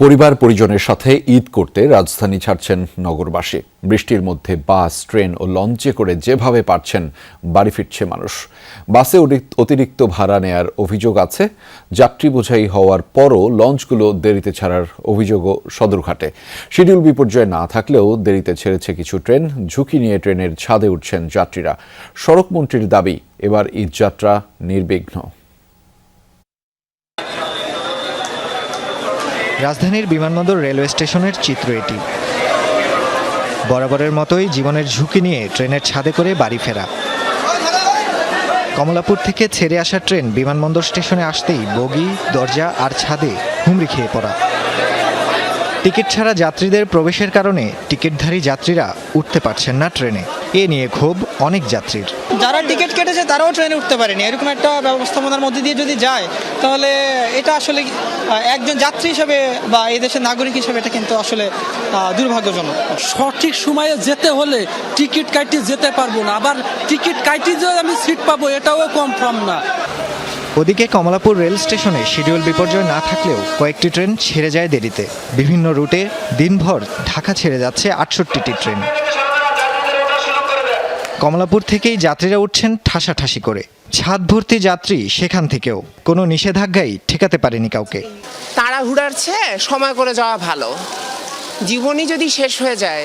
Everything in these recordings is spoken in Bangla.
পরিবার পরিজনের সাথে ঈদ করতে রাজধানী ছাড়ছেন নগরবাসী। বৃষ্টির মধ্যে বাস, ট্রেন ও লঞ্চে করে যেভাবে পারছেন বাড়ি ফিরছে মানুষ। বাসে অতিরিক্ত ভাড়া নেয়ার অভিযোগ আছে। যাত্রী বোঝাই হওয়ার পরও লঞ্চগুলো দেরিতে ছাড়ার অভিযোগও সদরঘাটে। শিডিউল বিপর্যয় না থাকলেও দেরিতে ছেড়েছে কিছু ট্রেন। ঝুঁকি নিয়ে ট্রেনের ছাদে উঠছেন যাত্রীরা। সড়কমন্ত্রীর দাবি, এবার ঈদযাত্রা নির্বিঘ্ন। রাজধানীর বিমানবন্দর রেলওয়ে স্টেশনের চিত্র এটি। বরাবরের মতোই জীবনের ঝুঁকি নিয়ে ট্রেনের ছাদে করে বাড়ি ফেরা। কমলাপুর থেকে ছেড়ে আসা ট্রেন বিমানবন্দর স্টেশনে আসতেই বগি, দরজা আর ছাদে হুমড়ি খেয়ে পড়া। টিকিট ছাড়া যাত্রীদের প্রবেশের কারণে টিকিটধারী যাত্রীরা উঠতে পারছেন না ট্রেনে। এ নিয়ে ক্ষোভ অনেক যাত্রীর। যারা টিকিট কেটেছে তারাও ট্রেনে উঠতে পারেনি। এরকম একটা ব্যবস্থাপনার মধ্যে দিয়ে যদি যায় তাহলে এটা আসলে একজন যাত্রী হিসেবে বা এই দেশের নাগরিক হিসেবে এটা কিন্তু আসলে দুর্ভাগ্যজনক। সঠিক সময়ে যেতে হলে টিকিট কাটি যেতে পারবো না, আবার টিকিট কাটি যে আমি সিট পাবো এটাও কনফার্ম না। ওদিকে কমলাপুর রেল স্টেশনে শিডিউল বিপর্যয় না থাকলেও কয়েকটি ট্রেন ছেড়ে যায় দেরিতে। বিভিন্ন রুটে দিনভর ঢাকা ছেড়ে যাচ্ছে 68টি ট্রেন। কমলাপুর থেকেই যাত্রীরা উঠছেন ঠাসাঠাসি করে। ছাদ ভর্তি যাত্রী সেখান থেকেও। কোনো নিষেধাজ্ঞাই ঠেকাতে পারেনি কাউকে। তাড়াহুড়ার চেয়ে সময় করে যাওয়া ভালো। জীবনই যদি শেষ হয়ে যায়,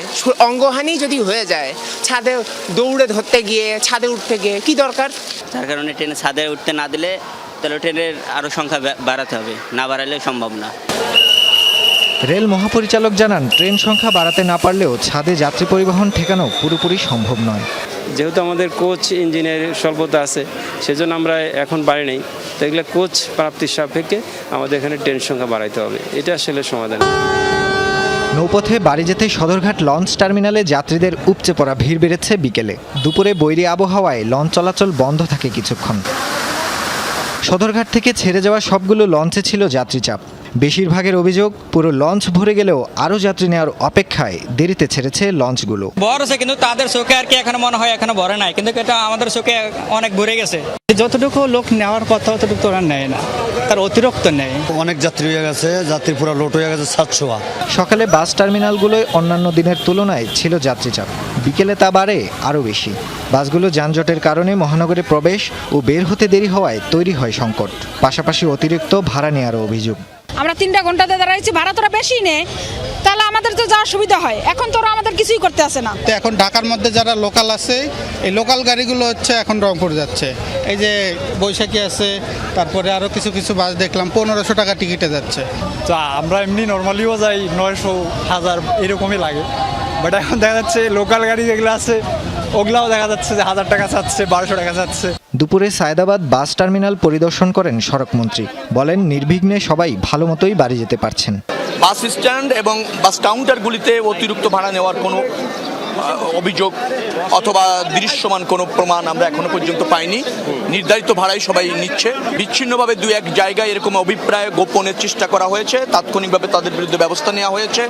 অঙ্গহানি যদি হয়ে যায়, ছাদে দৌড়ে ধরতে গিয়ে ছাদে উঠতে গিয়ে কি দরকার? যার কারণে ট্রেনে ছাদে উঠতে না দিলে তাহলে ট্রেনের আরও সংখ্যা বাড়াতে হবে, না বাড়ালে সম্ভব না। রেল মহাপরিচালক জানান, ট্রেন সংখ্যা বাড়াতে না পারলেও ছাদে যাত্রী পরিবহন ঠেকানো পুরোপুরি সম্ভব নয়। যেহেতু আমাদের কোচ ইঞ্জিনের স্বল্পতা আছে, সেজন্য আমরা এখন বাড়ি নেই। তো এগুলো কোচ প্রাপ্তির সাপেক্ষে আমাদের এখানে ট্রেন সংখ্যা বাড়াইতে হবে, এটা আসলে সমাধান। নৌপথে বাড়ি যেতে সদরঘাট লঞ্চ টার্মিনালে যাত্রীদের উপচে পড়া ভিড় বেড়েছে বিকেলে। দুপুরে বৈরী আবহাওয়ায় লঞ্চ চলাচল বন্ধ থাকে কিছুক্ষণ। সদরঘাট থেকে ছেড়ে যাওয়া সবগুলো লঞ্চে ছিল যাত্রী চাপ। বেশিরভাগের অভিযোগ, পুরো লঞ্চ ভরে গেলেও আরও যাত্রী নেওয়ার অপেক্ষায় দেরিতে ছেড়েছে লঞ্চগুলো। ভরেছে কিন্তু তাদের চোখে আর কি এখনো মনে হয় এখনো ভরে নাই, কিন্তু এটা আমাদের চোখে অনেক ভরে গেছে। যতটুকু লোক নেওয়ার কথা ততটুকু ওরা নেয় না, তার অতিরিক্ত নেয়। অনেক যাত্রী হয়ে গেছে, যাত্রী পুরো লোড হয়ে গেছে 700। সকালে বাস টার্মিনালগুলোয় অন্যান্য দিনের তুলনায় ছিল যাত্রী চাপ। বিকেলে তা বাড়ে আরও বেশি। বাসগুলো যানজটের কারণে মহানগরে প্রবেশ ও বের হতে দেরি হওয়ায় তৈরি হয় সংকট। পাশাপাশি অতিরিক্ত ভাড়া নেওয়ারও অভিযোগ। আমরা 3 ঘন্টাতে দাঁড়াইছি, ভাড়া তোরা বেশি নেই, তাহলে আমাদের তো যাওয়ার সুবিধা হয়। এখন তোরা আমাদের কিছুই করতে আসে না। তো এখন ঢাকার মধ্যে যারা লোকাল আছে, এই লোকাল গাড়িগুলো হচ্ছে এখন রংপুর যাচ্ছে। এই যে বৈশাখী আছে, তারপরে আরও কিছু কিছু বাস দেখলাম 1500 টাকা টিকিটে যাচ্ছে। তো আমরা এমনি নর্মালিও যাই 900, 1000 এরকমই লাগে। বাট এখন দেখা যাচ্ছে লোকাল গাড়ি যেগুলো আছে ওগুলাও দেখা যাচ্ছে যে 1000 টাকা চাচ্ছে, 1200 টাকা চাচ্ছে। দুপুরে সায়েদাবাদ বাস টার্মিনাল পরিদর্শন করেন সড়কমন্ত্রী। বলেন, নির্বিঘ্নে সবাই ভালো মতোই বাড়ি যেতে পারছেন। বাস স্ট্যান্ড এবং বাস কাউন্টারগুলিতে অতিরিক্ত ভাড়া নেওয়ার কোনো অভিযোগ অথবা দৃশ্যমান কোনো প্রমাণ আমরা এখনো পর্যন্ত পাইনি। নির্ধারিত ভাড়াই সবাই নিচ্ছে। বিচ্ছিন্নভাবে 2-1 জায়গায় এরকম অভিপ্রায় গোপনের চেষ্টা করা হয়েছে, তাৎক্ষণিকভাবে তাদের বিরুদ্ধে ব্যবস্থা নেওয়া হয়েছে।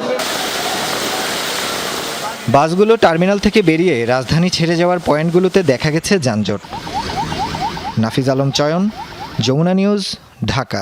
বাসগুলো টার্মিনাল থেকে বেরিয়ে রাজধানী ছেড়ে যাওয়ার পয়েন্টগুলোতে দেখা গেছে যানজট। নাফিজ আলম চয়ন, যমুনা নিউজ, ঢাকা।